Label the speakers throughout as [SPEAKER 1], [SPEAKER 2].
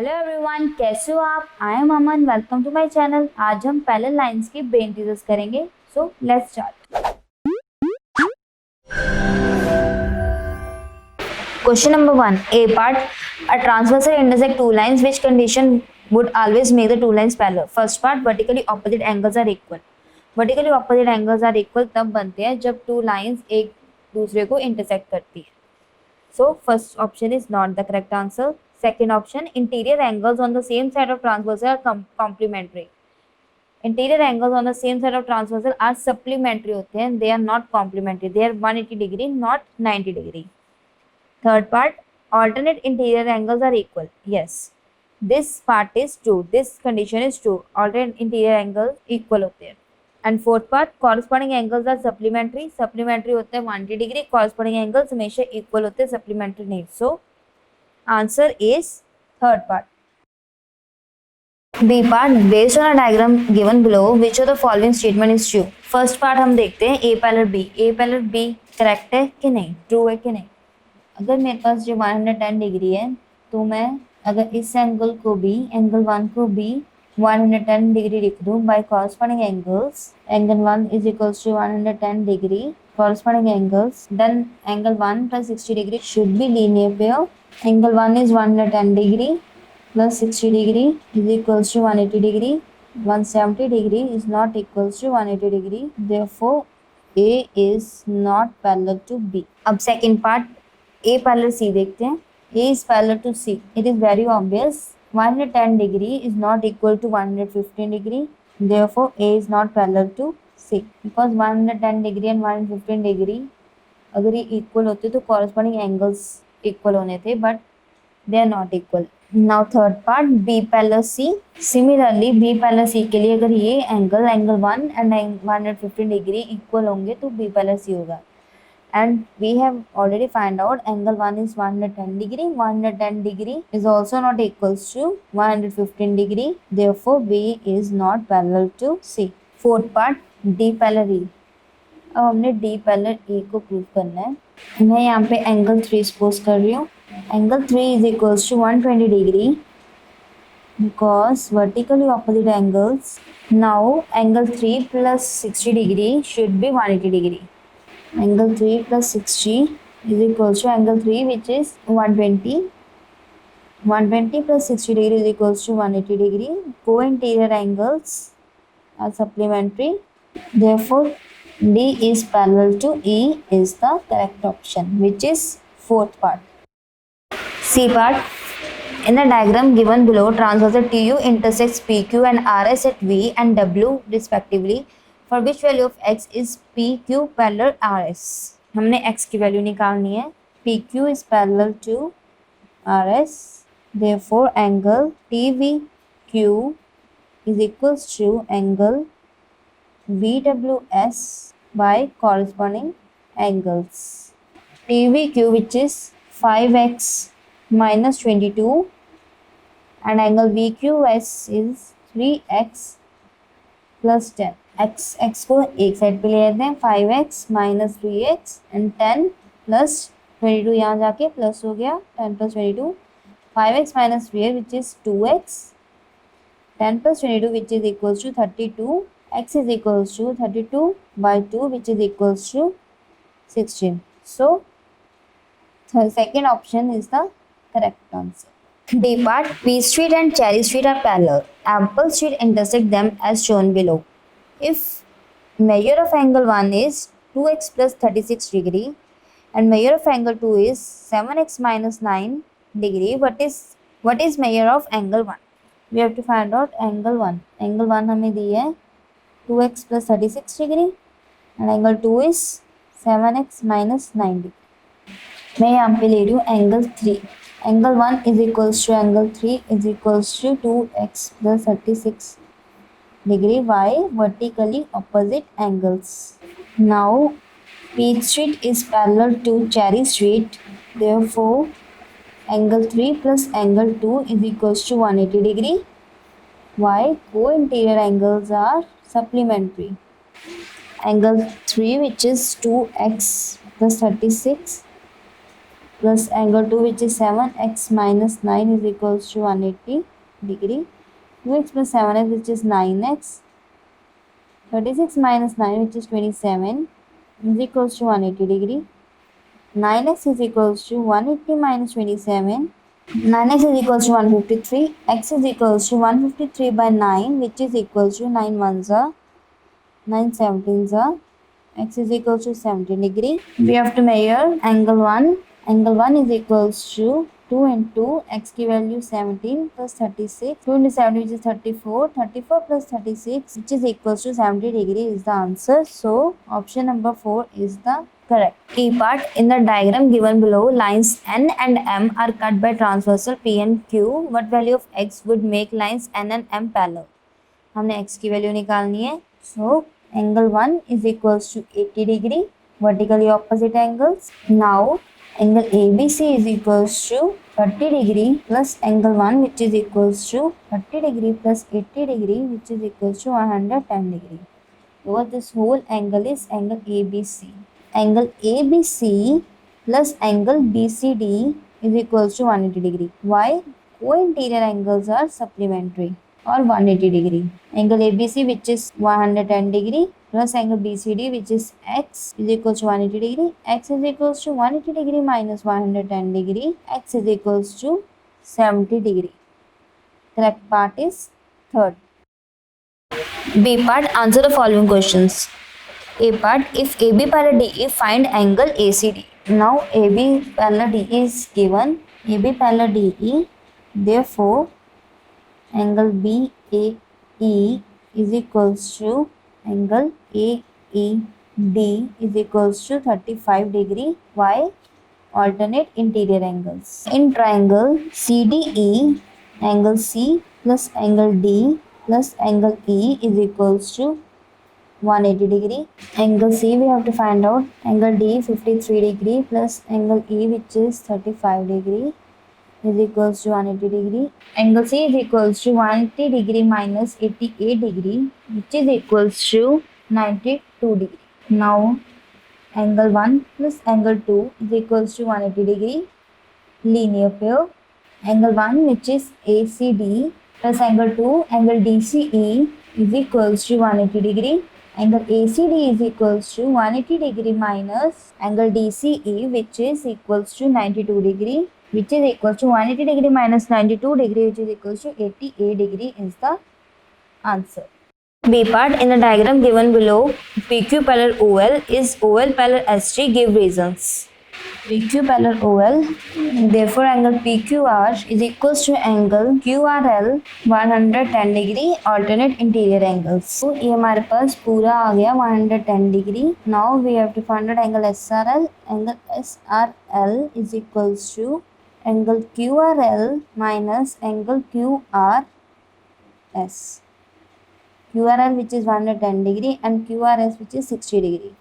[SPEAKER 1] Hello everyone, कैसे हो आप? I am Aman, welcome to my channel. आज हम पैरेलल लाइंस की ब्रेन टीजर्स करेंगे। So let's start. Question number 1, A part, a transversal intersect two lines, which condition would always make the two lines parallel? First part, vertically opposite angles are equal. Vertically opposite angles are equal तब बनते हैं जब two lines एक दूसरे को intersect करती है। So first option is not the correct answer. Second option, interior angles on the same side of transversal are complementary. Interior angles on the same side of transversal are supplementary होते हैं, they are not complementary. They are 180 degree, not 90 degree. Third part, alternate interior angles are equal. Yes, this part is true. This condition is true. Alternate interior angles equal होते हैं. And fourth part, corresponding angles are supplementary. Supplementary होते हैं 180 degree, corresponding angles हमेशा equal होते हैं, supplementary नहीं। So answer is third part. B part, based on a diagram given below which of the following statement is true. First part हम देखते हैं, A parallel B. A parallel B correct है कि नहीं, true है कि नहीं। अगर मेरे पास जो 110 डिग्री है तो मैं अगर इस एंगल को भी, एंगल 1 को भी 110 डिग्री लिख दूं by corresponding angles, angle 1 is equals to 110 degree corresponding angles, then angle 1 plus 60 degree should be linear pair. Angle 1 is 110 degree plus 60 degree is equals to 180 degree. 170 degree is not equals to 180 degree. Therefore, A is not parallel to B. अब second part, A parallel C देखते हैं. A is parallel to C. It is very obvious. 110 degree is not equal to 115 degree. Therefore, A is not parallel to C. Because 110 degree and 115 degree अगर ये equal होते तो corresponding angles equal होने थे, but they are not equal. Now third part, B parallel C. Similarly, B parallel C के लिए अगर ये angle 1 and 115 degree equal होंगे तो B parallel C होगा. And we have already found out angle 1 is 110 degree. 110 degree is also not equals to 115 degree. Therefore, B is not parallel to C. Fourth part, D parallel E. अब हमने D parallel E को prove करना है. मैं यहाँ पे angle 3 suppose कर रही हूँ. Angle 3 is equals to 120 degree because vertically opposite angles. Now angle 3 plus 60 degree should be 180 degree. Angle 3 plus 60 is equals to angle 3 which is 120. 120 plus 60 degree is equals to 180 degree. Co-interior angles are supplementary. Therefore, D is parallel to E is the correct option, which is fourth part. C part. In the diagram given below, transversal TU intersects PQ and RS at V and W respectively. For which value of x is PQ parallel RS? हमने x की value निकालनी है. PQ is parallel to RS. Therefore, angle TVQ is equals to angle VWS by corresponding angles. TVQ, which is 5x minus 22, and angle VQS is 3x plus 10. x को एक side पे ले लेते हैं. 5x minus 3x and 10 plus 22 यहाँ जाके plus हो गया. 10 plus 22, 5x minus 3x which is 2x, 10 plus 22 which is equals to 32. x is equals to 32 by 2 which is equals to 16. So second option is the correct answer. D part, P Street and Cherry Street are parallel. Ample Street intersect them as shown below. If measure of angle 1 is 2x plus 36 degree and measure of angle 2 is 7x minus 9 degree, what is measure of angle 1? We have to find out angle 1. Angle 1 हमें दी है 2x plus 36 degree and angle 2 is 7x minus 9 degree. मैं यहाँ पे ले रही हूँ angle 3. Angle 1 is equals to angle 3 is equals to 2x plus 36 degree by vertically opposite angles. Now Peach Street is parallel to Cherry Street. Therefore, angle 3 plus angle 2 is equals to 180 degree. Why? Co-interior angles are supplementary. Angle 3, which is 2x plus 36, plus angle 2 which is 7, x minus 9 is equals to 180 degree. 2x plus 7x which is 9x. 36 minus 9 which is 27 is equals to 180 degree. 9x is equals to 180 minus 27. 9x is equals to 153. X is equals to 153 by 9 which is equals to 9 ones are 9 17s are. X is equals to 70 degree. We have to measure angle 1. Angle 1 is equals to 2 into x की value 17 plus 36. 2 into 70 which is 34. 34 plus 36 which is equals to 70 degree is the answer. So option number 4 is the correct. E part, in the diagram given below, lines N and M are cut by transversal P and Q. What value of x would make lines N and M parallel? हमने x की value निकालनी है. So angle 1 is equals to 80 degree, vertically opposite angles. Now angle ABC is equals to 30 degree plus angle 1 which is equals to 30 degree plus 80 degree which is equals to 110 degree. So this whole angle is angle ABC. Angle ABC plus angle BCD is equals to 180 degree. Why? Co-interior angles are supplementary or 180 degree. Angle ABC which is 110 degree plus angle BCD which is x is equals to 180 degree. X is equals to 180 degree minus 110 degree. X is equals to 70 degree. Correct part is third. B part, answer the following questions. A part, if AB parallel DE, find angle ACD. Now AB parallel DE is given. AB parallel DE, therefore angle BAE is equals to angle AED is equals to 35 degree. Why? Alternate interior angles. In triangle CDE, angle C plus angle D plus angle E is equals to 180 degree. Angle C we have to find out. Angle D 53 degree plus angle E which is 35 degree is equals to 180 degree. Angle C is equals to 180 degree minus 88 degree which is equals to 92 degree. Now angle 1 plus angle 2 is equals to 180 degree. Linear pair. Angle 1 which is ACD plus angle 2 angle DCE is equals to 180 degree. Angle ACD is equals to 180 degree minus angle DCE which is equals to 92 degree which is equals to 180 degree minus 92 degree which is equals to 88 degree is the answer. B part, in the diagram given below, PQ parallel OL is OL parallel SG, give reasons. PQ parallel OL, therefore angle PQR is equals to angle QRL 110 degree, alternate interior angles. So ये हमारे पास पूरा आ गया 110 degree. Now we have to find out angle SRL. Angle SRL is equals to angle QRL minus angle QRS. QRL which is 110 degree and QRS which is 60 degree.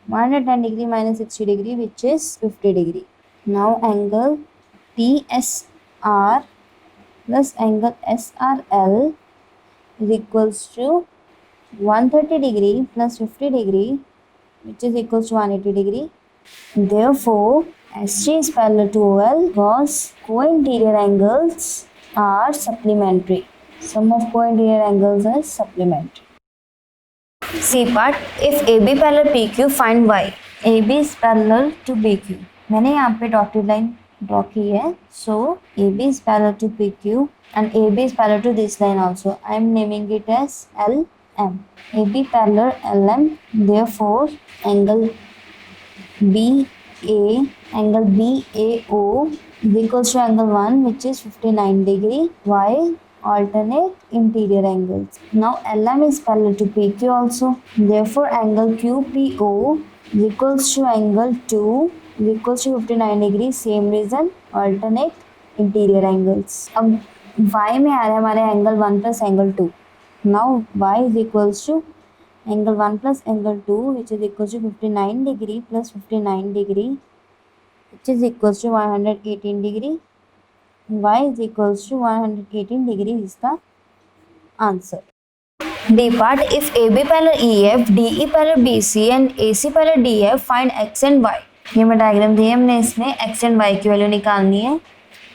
[SPEAKER 1] 110 degree minus 60 degree which is 50 degree. Now angle TSR plus angle SRL is equals to 130 degree plus 50 degree which is equals to 180 degree. Therefore SG is parallel to OL because co-interior angles are supplementary. Sum of co-interior angles is supplementary. C part, if AB parallel PQ, find Y. AB is parallel to BQ. मैंने यहाँ पे dotted line draw की है. So AB is parallel to PQ and AB is parallel to this line also. I am naming it as LM. AB parallel LM. Therefore angle BA, angle BAO is equals to angle 1 which is 59 degree. Why? Alternate interior angles. Now LM is parallel to PQ also. Therefore angle QPO is equals to angle 2 is equals to 59 degree. Same reason, alternate interior angles. अब Y में आ रहा है हमारे angle 1 plus angle 2. Now Y is equals to angle 1 plus angle 2 which is equals to 59 degree plus 59 degree which is equals to 118 degree. Y is equals to 118 degree is the answer. D part, if AB parallel EF, DE parallel BC and AC parallel DF, find X and Y. ये मैं diagram दी है हमने, इसमें x and y की value निकालनी है।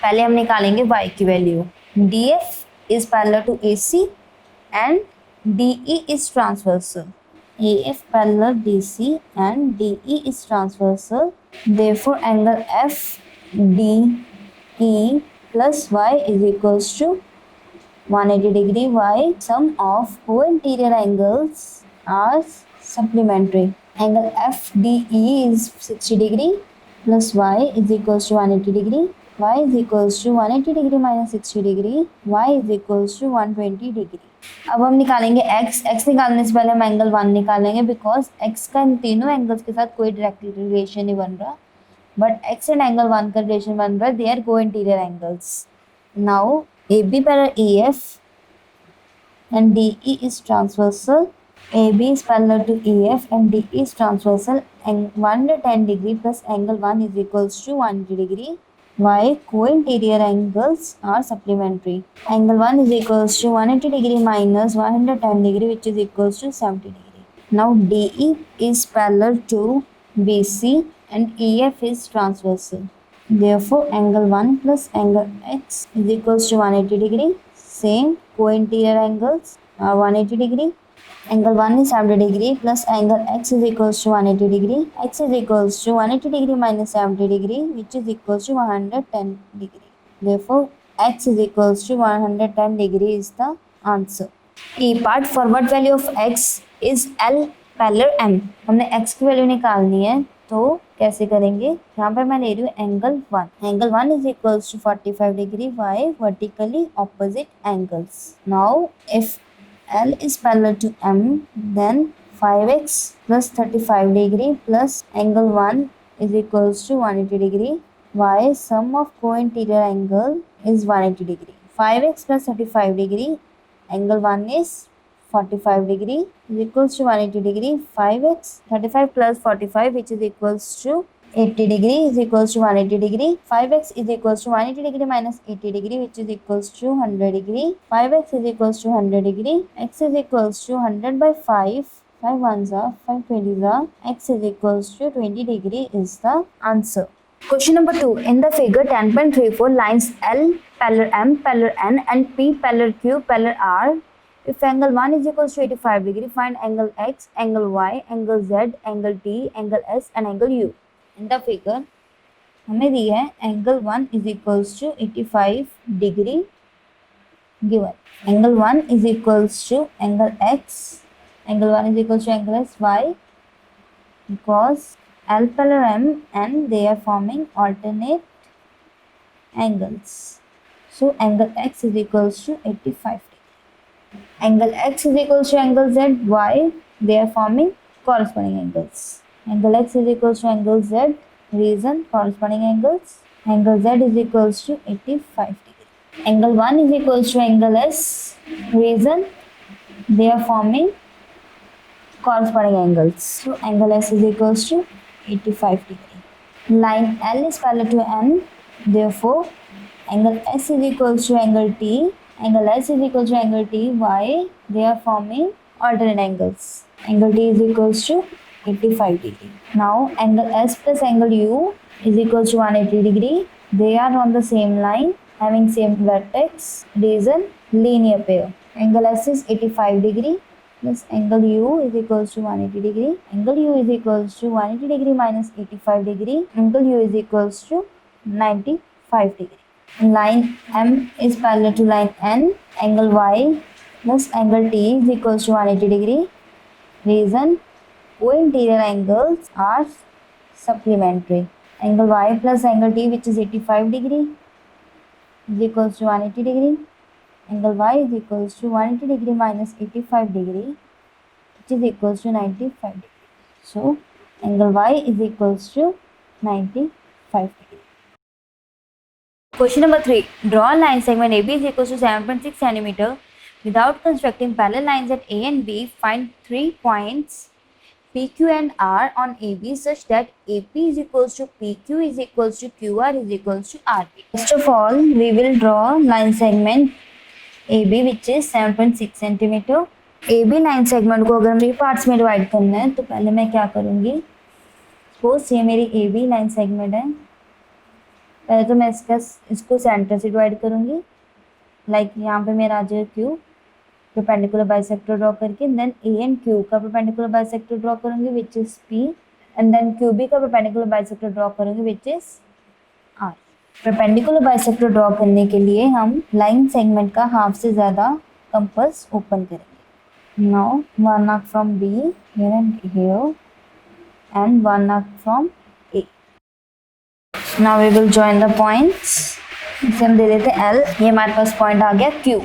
[SPEAKER 1] पहले हम निकालेंगे वाई की value. D F is parallel to A C and D E is transversal. A F parallel D C and D E is transversal, therefore angle F D E plus y is equals to 180 degree. Why? Sum of co-interior angles are supplementary. Angle FDE is 60 degree plus y is equals to 180 degree. Y is equals to 180 degree minus 60 degree. Y is equals to 120 degree. अब हम निकालेंगे x निकालने से पहले हम angle 1 निकालेंगे, because x का इन तीनों एंगल्स के साथ कोई डायरेक्ट रिलेशन नहीं बन रहा, बट x एंड एंगल 1 का रिलेशन बन रहा है, दे आर को interior angles. Now AB parallel EF and DE is transversal. AB is parallel to EF and DE is transversal. And 110 degree plus angle 1 is equals to 180 degree. Why? Co-interior angles are supplementary. Angle 1 is equals to 180 degree minus 110 degree, which is equals to 70 degree. Now DE is parallel to BC and EF is transversal. Therefore, angle 1 plus angle x is equals to 180 degree. Same co-interior angles are 180 degree. Angle 1 is 70 degree plus angle x is equals to 180 degree. X is equals to 180 degree minus 70 degree, which is equals to 110 degree. Therefore, x is equals to 110 degree is the answer. E part, forward value of x is L parallel M. हमने x की value निकालनी है, तो कैसे करेंगे? यहाँ पर मैं ले रही हूँ angle 1. Angle 1 is equals to 45 degree. Why? Vertically opposite angles. Now if L is parallel to M, then 5x plus 35 degree plus angle 1 is equals to 180 degree. Why? Sum of co-interior angle is 180 degree. 5x plus 35 degree, angle 1 is 45 degree is equals to 180 degree. 5x 35 plus 45, which is equals to 80 degree, is equals to 180 degree. 5x is equals to 180 degree minus 80 degree, which is equals to 100 degree. 5x is equals to 100 degree. X is equals to 100 by 5. 5 ones are 5 20s are. X is equals to 20 degree is the answer. Question number 2. In the figure 10.34, lines L parallel M parallel N and P parallel Q parallel R. If angle 1 is equals to 85 degree, find angle X, angle Y, angle Z, angle T, angle S and angle U. In the figure हमें दी है angle 1 is equals to 85 degree given. Angle 1 is equals to angle X, angle 1 is equals to angle S. Why? Because L parallel M and they are forming alternate angles. So angle X is equals to 85 degree. Angle X is equals to angle Z. Why? They are forming corresponding angles. Angle X is equals to angle Z. Reason? Corresponding angles. Angle Z is equals to 85 degree. Angle 1 is equals to angle S. Reason? They are forming corresponding angles. So angle S is equals to 85 degree. Line L is parallel to N. Therefore, angle S is equals to angle T. Angle S is equal to angle T. Why? They are forming alternate angles. Angle T is equals to 85 degree. Now angle S plus angle U is equals to 180 degree. They are on the same line having same vertex. Reason? Linear pair. Angle S is 85 degree plus angle U is equals to 180 degree. Angle U is equals to 180 degree minus 85 degree. Angle U is equals to 95 degree. Line M is parallel to line N. Angle Y plus angle T is equals to 180 degree. Reason? Co-interior angles are supplementary. Angle Y plus angle T, which is 85 degree, is equals to 180 degree. Angle Y is equals to 180 degree minus 85 degree, which is equals to 95 degree. So angle Y is equals to 95 degree. Question number 3. Draw a line segment AB is equals to 7.6 cm. Without constructing parallel lines at A and B, find 3 points PQ and R on AB such that AP is equals to PQ is equals to QR is equals to RP. First of all, we will draw line segment AB which is 7.6 cm. AB line segment को अगर मुझे parts में divide करना है तो पहले मैं क्या करूँगी, सपोज ये मेरी ए बी लाइन सेगमेंट है, पहले तो मैं इसको सेंटर से डिवाइड करूंगी, लाइक यहाँ पे मेरा आ जाएगा क्यू, परपेंडिकुलर बाइसेक्टर ड्रॉ करके, देन ए एंड क्यू का परपेंडिकुलर बाइसेक्टर ड्रॉ करूंगी which is P, and then Q B का परपेंडिकुलर बाइसेक्टर ड्रॉ करूंगी which is R. Perpendicular bisector draw करने के लिए हम लाइन सेगमेंट का हाफ से ज़्यादा कंपास ओपन करेंगे। Now one arc from be here and here and one arc from A. Now we will join the points. इसे हम दे देते हैं L, ये हमारे पास पॉइंट आ गया Q।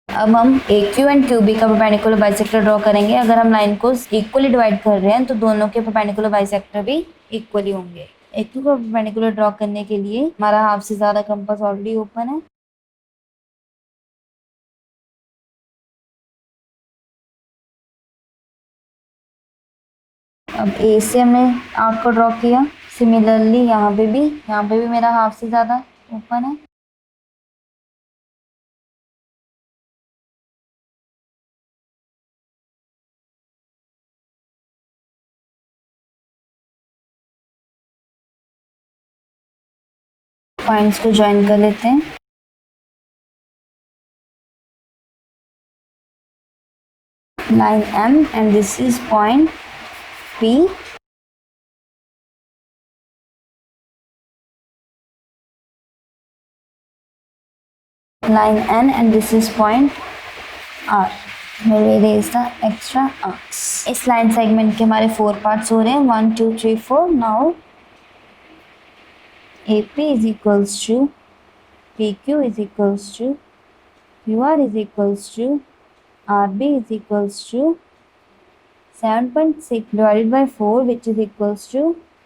[SPEAKER 1] अब हम AQ एंड QB का परपेंडिकुलर बाइसेक्टर ड्रॉ करेंगे। अगर हम लाइन को इक्वली डिवाइड कर रहे हैं तो दोनों के परपेंडिकुलर बाइसेक्टर भी इक्वली होंगे। AQ का परपेंडिकुलर ड्रॉ करने के लिए हमारा हाफ से ज़्यादा कंपास ऑलरेडी ओपन है। अब ए से हमने आर्क को ड्रॉ किया, सिमिलरली यहाँ पे भी मेरा हाफ से ज़्यादा ओपन है। पॉइंट्स को ज्वाइन कर लेते हैं। Line M and this is point P। line N and this is point R. We'll erase the extra arcs. इस लाइन सेगमेंट के हमारे 4 पार्ट्स हो रहे हैं, 1 2 3 4। Now AP is equals to PQ is equals to QR is equals to RB is equals to 7.6 divided by 4 which is equals to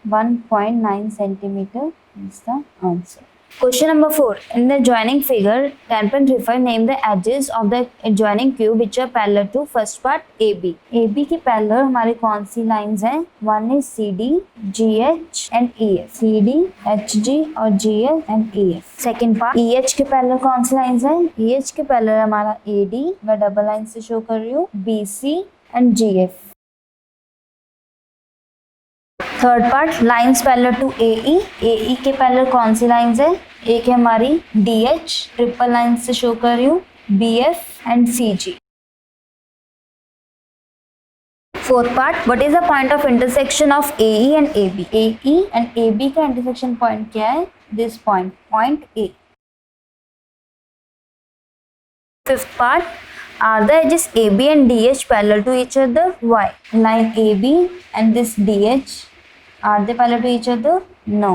[SPEAKER 1] 1.9 centimeter is the answer. Question number 4. In the adjoining figure 10.35 name the edges of the adjoining cube which are parallel to first part AB. AB की parallel हमारी कौन सी lines हैं? One is CD, GH and EF. CD, HG और GH and EF. Second part EH के parallel कौन सी lines हैं? EH के parallel हमारा AD, मैं double line से show कर रही हूँ, BC and GF. Third part lines parallel to AE। AE के पैरेलल कौन सी लाइन्स है? एक है हमारी DH, ट्रिपल लाइन से शो कर रही हूँ, BF and CG। Fourth part what is the point of intersection of AE and AB। AE and AB का इंटरसेक्शन पॉइंट क्या है? This point, point A। Fifth part are the edges AB and DH parallel to each other? Why? Line AB and this DH, are they parallel to each other? No,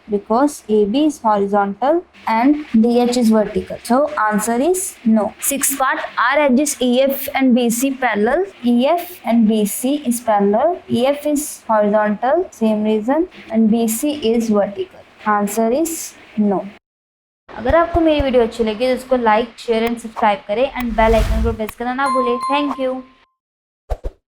[SPEAKER 1] because AB is horizontal and DH is vertical. So answer is no. Sixth part, are edges EF and BC parallel? EF and BC is parallel. EF is horizontal, same reason, and BC is vertical. Answer is no. अगर आपको मेरी video अच्छी लगी तो इसको like, share and subscribe करें and bell icon को press करना ना भूलें। Thank you.